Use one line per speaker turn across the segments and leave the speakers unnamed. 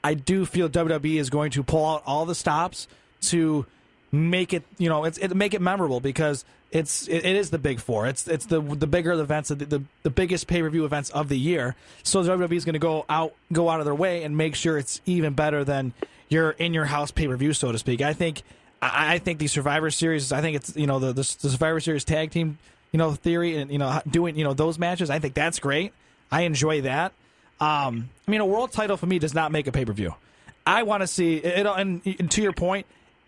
I do feel WWE is going to pull out all the stops to make it, make it memorable, because it is the big four. It's the bigger the events, the biggest pay-per-view events of the year. So WWE is going to go out of their way and make sure it's even better than your in-your-house pay-per-view, so to speak. I think the Survivor Series, I think it's, the Survivor Series tag team, theory, and, doing, those matches, I think that's great. I enjoy that. A world title for me does not make a pay-per-view. I want to see it, and to your point,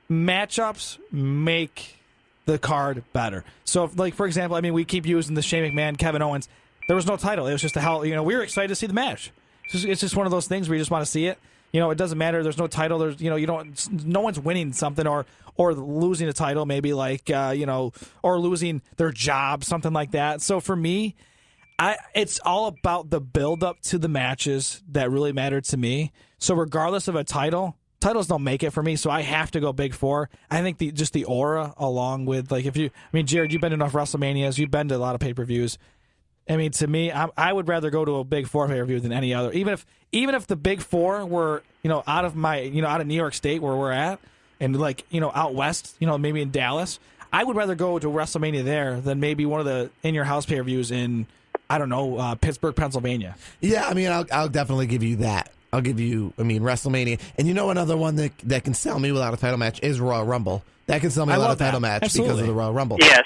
matchups make the card better. So, for example, we keep using the Shane McMahon, Kevin Owens. There was no title. It was just we were excited to see the match. It's just one of those things where you just want to see it. It doesn't matter. There's no title. There's, no one's winning something or losing a title, maybe or losing their job, something like that. So for me, it's all about the build up to the matches that really matter to me. So regardless of a title, titles don't make it for me. So I have to go big four. I think the aura, along with Jarod, you've been to enough WrestleManias, you've been to a lot of pay-per-views. To me, I would rather go to a big four pay-per-view than any other. Even if the big four were, out of New York State where we're at, and out west, maybe in Dallas, I would rather go to WrestleMania there than maybe one of the in-your-house pay-per-views in, Pittsburgh, Pennsylvania.
Yeah, I'll definitely give you that. I'll give you, WrestleMania. And another one that can sell me without a title match is Royal Rumble. That can sell me without a title match. Absolutely. Because of the Royal Rumble.
Yes.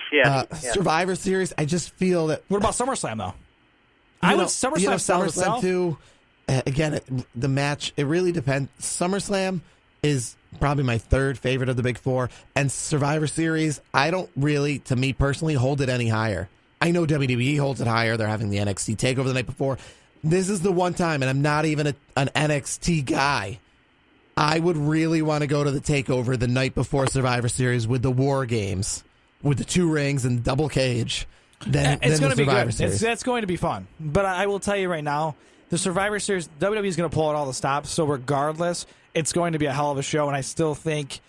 Survivor Series, I just feel that...
What about SummerSlam, though? SummerSlam sell itself.
Too. Again, the match, it really depends. SummerSlam is probably my third favorite of the big four. And Survivor Series, I don't really, to me personally, hold it any higher. I know WWE holds it higher. They're having the NXT TakeOver the night before. This is the one time, and I'm not even an NXT guy, I would really want to go to the TakeOver the night before Survivor Series with the War Games, with the 2 rings and double cage.
It's going to be good. That's going to be fun. But I will tell you right now, the Survivor Series, WWE is going to pull out all the stops. So regardless, it's going to be a hell of a show, and I still think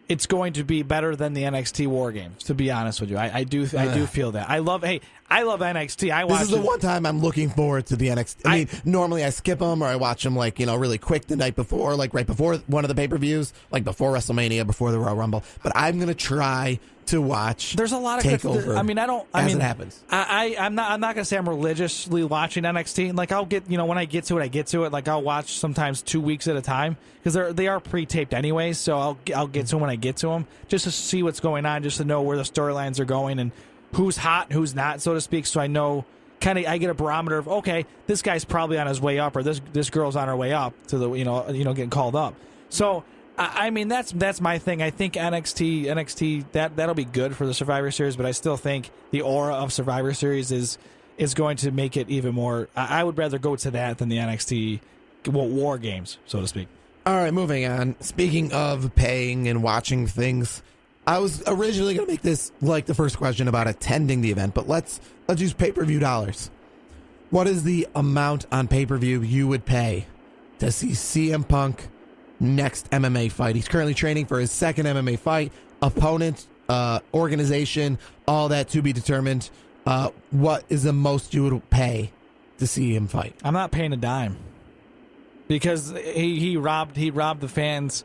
it's going to be better than the NXT War Games, to be honest with you. I do feel that. I love NXT.
This is the one time I'm looking forward to the NXT. Normally I skip them or I watch them really quick the night before, right before one of the pay-per-views, like before WrestleMania, before the Royal Rumble. But I'm going to try to watch
There's a lot of
TakeOver
as
it happens.
I'm not going to say I'm religiously watching NXT. I'll get, when I get to it, I get to it. I'll watch sometimes 2 weeks at a time because they are pre-taped anyways. So I'll get to them when I get to them just to see what's going on, just to know where the storylines are going and who's hot and who's not, so to speak. So I know, I get a barometer of, okay, this guy's probably on his way up, or this girl's on her way up to the getting called up. So that's my thing. I think NXT that'll be good for the Survivor Series, but I still think the aura of Survivor Series is going to make it even more. I would rather go to that than the NXT War Games, so to speak.
All right, moving on. Speaking of paying and watching things, I was originally going to make this like the first question about attending the event, but let's use pay-per-view dollars. What is the amount on pay-per-view you would pay to see CM Punk next MMA fight? He's currently training for his second MMA fight. Opponent, organization, all that to be determined. What is the most you would pay to see him fight?
I'm not paying a dime because he robbed the fans.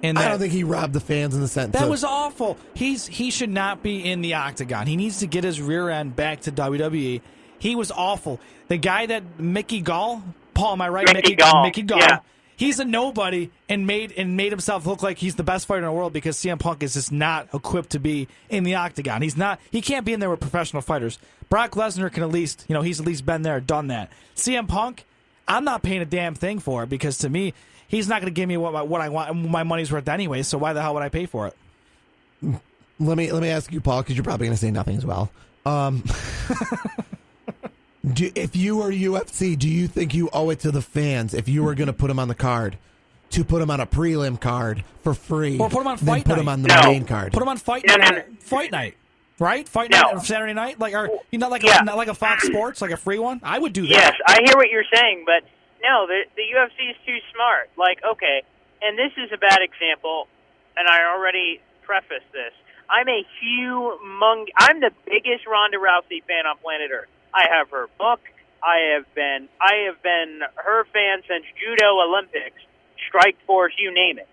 I
don't think he robbed the fans in the sense
that was awful. He should not be in the octagon. He needs to get his rear end back to WWE. He was awful. The guy that Mickey Gall, Paul, am I right? Mickey Gall. Yeah. He's a nobody and made himself look like he's the best fighter in the world because CM Punk is just not equipped to be in the octagon. He can't be in there with professional fighters. Brock Lesnar can he's at least been there, done that. CM Punk, I'm not paying a damn thing for it because to me, he's not going to give me what I want, my money's worth anyway. So why the hell would I pay for it?
Let me ask you, Paul, because you're probably going to say nothing as well. If you were UFC, do you think you owe it to the fans if you were going to put them on the card to put them on a prelim card for free,
or put them on fight night?
Put them on the main card.
Put them on fight night, right? Fight night on Saturday night, like not like a Fox Sports, like a free one. I would do that.
Yes, I hear what you're saying, but. No, the UFC is too smart. Okay, and this is a bad example, and I already prefaced this. I'm the biggest Ronda Rousey fan on planet Earth. I have her book. I have been her fan since Judo Olympics. Strike Force, you name it.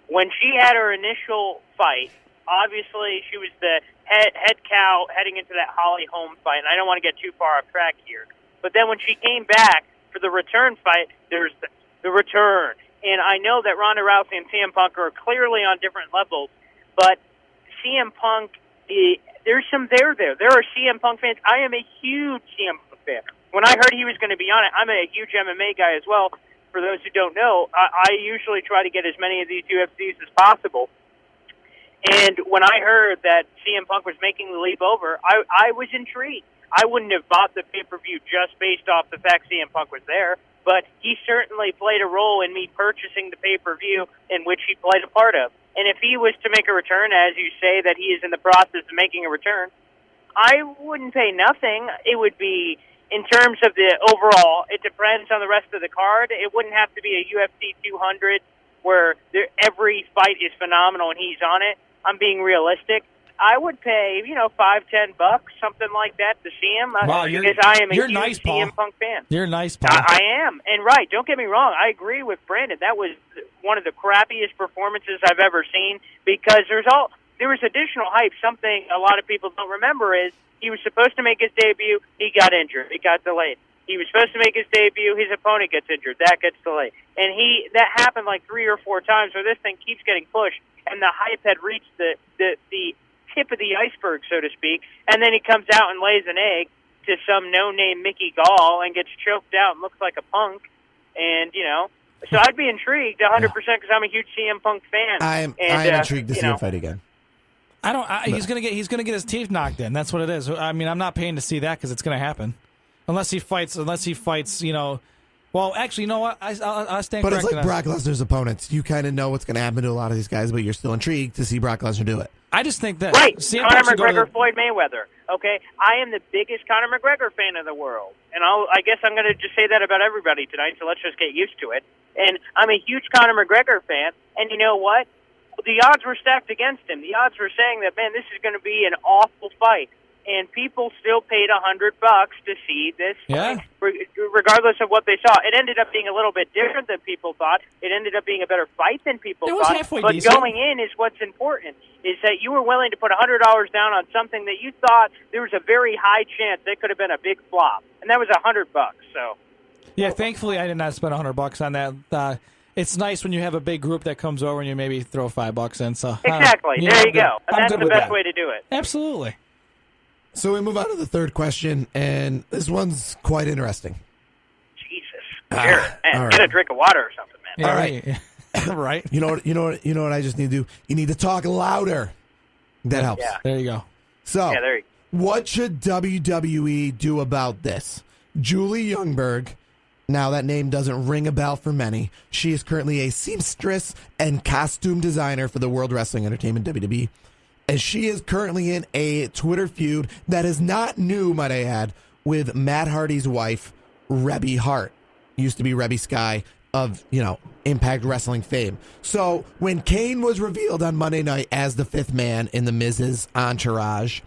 When she had her initial fight, obviously she was the head cow heading into that Holly Holm fight, and I don't want to get too far off track here. But then when she came back for the return fight, there's the return. And I know that Ronda Rousey and CM Punk are clearly on different levels, but CM Punk, there's some there. There are CM Punk fans. I am a huge CM Punk fan. When I heard he was going to be on it, I'm a huge MMA guy as well. For those who don't know, I usually try to get as many of these UFCs as possible. And when I heard that CM Punk was making the leap over, I was intrigued. I wouldn't have bought the pay-per-view just based off the fact CM Punk was there, but he certainly played a role in me purchasing the pay-per-view in which he played a part of. And if he was to make a return, as you say that he is in the process of making a return, I wouldn't pay nothing. It would be, in terms of the overall, it depends on the rest of the card. It wouldn't have to be a UFC 200 where every fight is phenomenal and he's on it. I'm being realistic. I would pay, $5-10, something like that to see him.
Wow,
because I am a huge
nice,
CM Punk fan.
You're nice, Paul.
I am. And right, don't get me wrong. I agree with Brandon. That was one of the crappiest performances I've ever seen because there was additional hype. Something a lot of people don't remember is he was supposed to make his debut. He got injured. It got delayed. He was supposed to make his debut. His opponent gets injured. That gets delayed. And that happened like 3 or 4 times where this thing keeps getting pushed, and the hype had reached the tip of the iceberg, so to speak, and then he comes out and lays an egg to some no-name Mickey Gall and gets choked out and looks like a punk. And, so I'd be intrigued 100% because I'm a huge CM Punk fan.
I am intrigued to see him fight again.
He's gonna get his teeth knocked in. That's what it is. I mean, I'm not paying to see that because it's gonna happen, unless he fights. Well, actually, you know what? I'll stand.
But it's like Brock Lesnar's opponents. You kind of know what's going to happen to a lot of these guys, but you're still intrigued to see Brock Lesnar do it.
I just think that
right. Conor McGregor, Floyd Mayweather. Okay, I am the biggest Conor McGregor fan in the world, and I guess I'm going to just say that about everybody tonight. So let's just get used to it. And I'm a huge Conor McGregor fan, and you know what? The odds were stacked against him. The odds were saying that, man, this is going to be an awful fight. And people still paid $100 to see this fight, regardless of what they saw. It ended up being a little bit different than people thought. It ended up being a better fight than people thought. But
decent.
Going in is what's important, is that you were willing to put $100 down on something that you thought there was a very high chance it could have been a big flop. And that was $100. So,
yeah, thankfully I did not spend $100 on that. It's nice when you have a big group that comes over and you maybe throw $5 in. So
exactly. There you go. And that's the best way to do it.
Absolutely.
So we move on to the third question, and this one's quite interesting.
Jesus, Jarod, man, get a drink of water or something, man.
Yeah,
all right,
right.
You know what I just need to do? You need to talk louder. That helps.
Yeah.
There you go.
So,
there you go.
What should WWE do about this? Julie Youngberg. Now, that name doesn't ring a bell for many. She is currently a seamstress and costume designer for the World Wrestling Entertainment, WWE. As she is currently in a Twitter feud that is not new, might I add, with Matt Hardy's wife, Rebby Hart. Used to be Rebby Sky of, Impact Wrestling fame. So when Kane was revealed on Monday night as the fifth man in the Miz's entourage,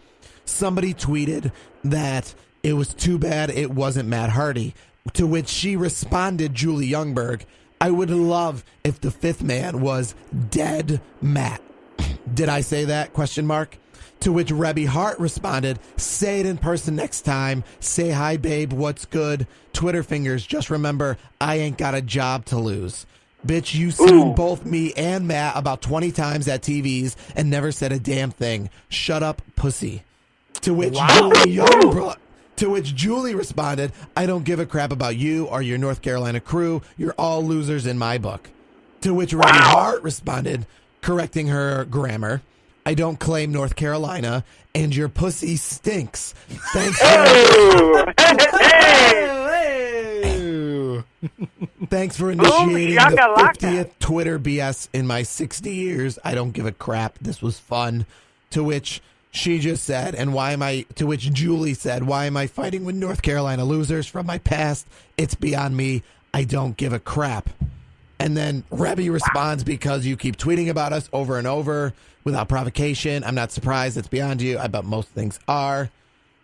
somebody tweeted that it was too bad it wasn't Matt Hardy, to which she responded, Julie Youngberg, I would love if the fifth man was dead Matt. Did I say that? ? To which Rebby Hart responded, say it in person next time. Say hi, babe. What's good? Twitter fingers. Just remember, I ain't got a job to lose. Bitch, you seen both me and Matt about 20 times at TVs and never said a damn thing. Shut up, pussy. To which Julie responded, I don't give a crap about you or your North Carolina crew. You're all losers in my book. To which Rebby Hart responded, correcting her grammar, I don't claim North Carolina, and your pussy stinks. Thanks Thanks for initiating the 50th Twitter BS in my 60 years. I don't give a crap. This was fun. To which she just said, to which Julie said, why am I fighting with North Carolina losers from my past? It's beyond me. I don't give a crap. And then Rebby responds, because you keep tweeting about us over and over without provocation. I'm not surprised. It's beyond you. I bet most things are.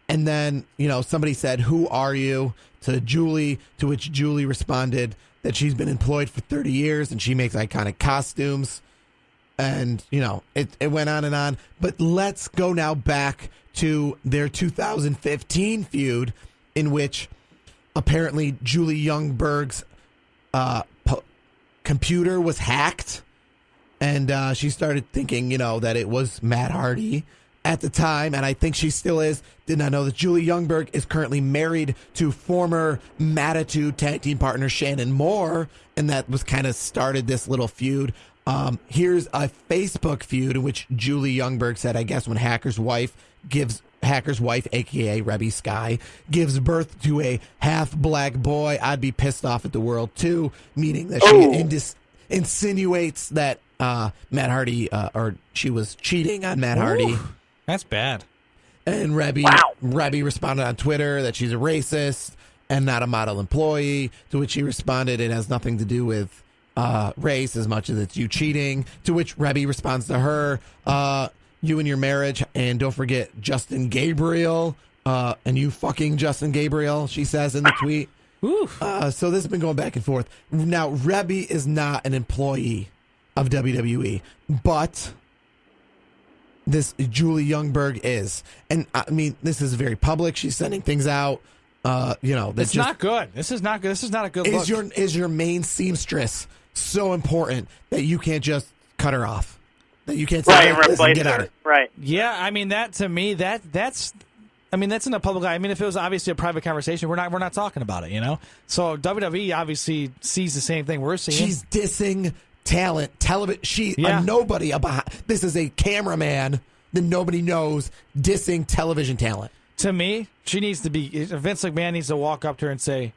And then, somebody said, who are you? To Julie, to which Julie responded, that she's been employed for 30 years and she makes iconic costumes. And, it went on and on. But let's go now back to their 2015 feud in which apparently Julie Youngberg's computer was hacked. And she started thinking, that it was Matt Hardy at the time. And I think she still is. Did not know that Julie Youngberg is currently married to former Mattitude tag team partner Shannon Moore. And that was kind of started this little feud. Here's a Facebook feud in which Julie Youngberg said, I guess when Hacker's wife, a.k.a. Rebby Sky, gives birth to a half-black boy, I'd be pissed off at the world, too, meaning that she insinuates that Matt Hardy, or she was cheating on Matt Hardy.
That's bad.
And Rebby responded on Twitter that she's a racist and not a model employee, to which she responded, it has nothing to do with race as much as it's you cheating, to which Rebby responds to her, you and your marriage, and don't forget Justin Gabriel, and you fucking Justin Gabriel, she says in the tweet. So this has been going back and forth. Now, Rebby is not an employee of WWE, but this Julie Youngberg is. And I mean, this is very public. She's sending things out.
It's not good. This is not good. This is not a good look.
Is your main seamstress so important that you can't just cut her off? That you can't say,
replace
get
her.
out.
Right.
Yeah, I mean that to me that's in a public eye. I mean, if it was obviously a private conversation, we're not talking about it, So WWE obviously sees the same thing we're seeing.
She's dissing talent, television. A nobody about. This is a cameraman that nobody knows dissing television talent.
To me, she needs to be. Vince McMahon needs to walk up to her and say,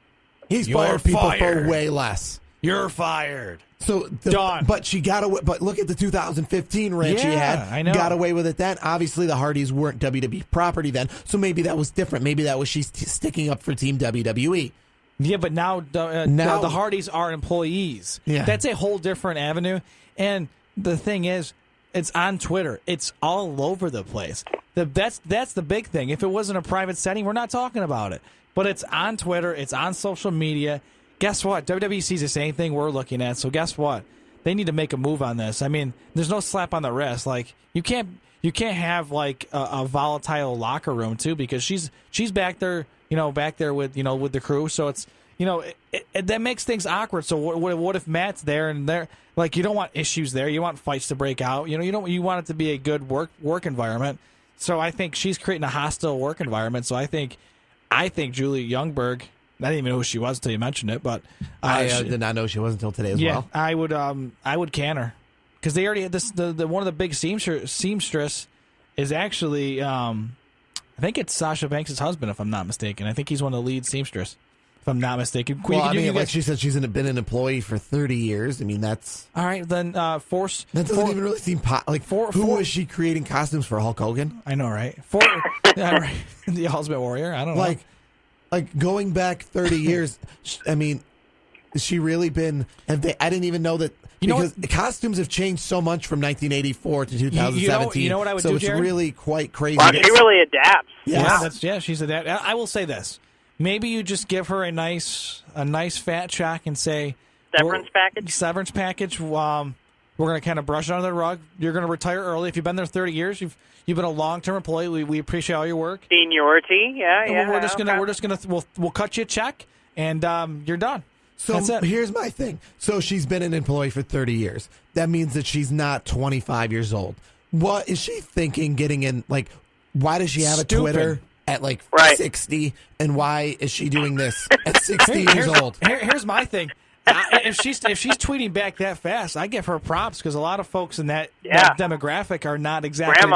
"He's fired people for way less.
You're fired."
So
done.
But she got away. But look at the 2015 rant she had.
I know.
Got away with it then. Obviously, the Hardys weren't WWE property then, so maybe that was different. Maybe that was she's sticking up for Team WWE.
Yeah, but now the Hardys are employees.
Yeah.
That's a whole different avenue. And the thing is, it's on Twitter. It's all over the place. That's the big thing. If it wasn't a private setting, we're not talking about it. But it's on Twitter. It's on social media. Guess what? WWE sees the same thing we're looking at. So guess what? They need to make a move on this. I mean, there's no slap on the wrist. Like you can't have like a volatile locker room too, because she's back there, back there with with the crew. So it's that makes things awkward. So what if Matt's there and they're like, you don't want issues there. You want fights to break out. You want it to be a good work environment. So I think she's creating a hostile work environment. So I think Julie Youngberg. I didn't even know who she was until you mentioned it, but
I did not know she was until today as well.
I would can her because they already had this. The one of the big seamstress is actually I think it's Sasha Banks' husband, if I'm not mistaken. I think he's one of the lead seamstress, if I'm not mistaken.
Like she said, she's been an employee for 30 years. I mean, that's
all right. Then Force.
That doesn't even really seem who was she creating costumes for? Hulk Hogan?
I know, right? Right. The Ultimate Warrior. I don't know.
Like going back 30 years, I mean, has she really been? I didn't even know that because costumes have changed so much from 1984 to 2017.
You know what I would do,
So it's
Jarod?
really quite crazy.
Well, she really adapts.
Yeah, she's adapted. I will say this: maybe you just give her a nice fat check and say
severance package.
We're going to kind of brush it under the rug. You're going to retire early. If you've been there 30 years, you've been a long-term employee. We appreciate all your work.
Seniority,
We'll cut you a check, and you're done.
So
that's it.
Here's my thing. So she's been an employee for 30 years. That means that she's not 25 years old. What is she thinking getting in? Like, why does she have a Twitter at 60? And why is she doing this at 60 years old?
Here's my thing. If she's tweeting back that fast, I give her props because a lot of folks in that demographic are not exactly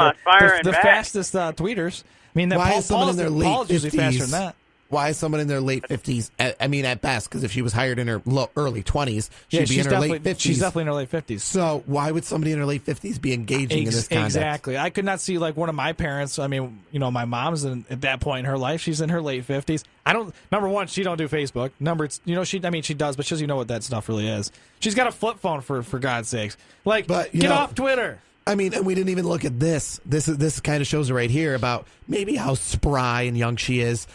the fastest tweeters. I mean,
why is someone in their late 50s
usually faster than that?
Why is someone in their late 50s? I mean, at best, because if she was hired in her early 20s, she'd be in her late 50s.
She's definitely in her late 50s.
So why would somebody in her late 50s be engaging in this conduct?
Exactly. I could not see one of my parents. I mean, my mom's at that point in her life. She's in her late 50s. Number one, she don't do Facebook. She does, but she doesn't even know what that stuff really is. She's got a flip phone for God's sakes. Get off Twitter.
I mean, and we didn't even look at this. This kind of shows it right here about maybe how spry and young she is.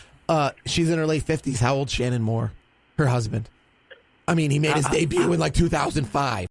She's in her late 50s. How old Shannon Moore? Her husband. I mean, he made his debut in like 2005.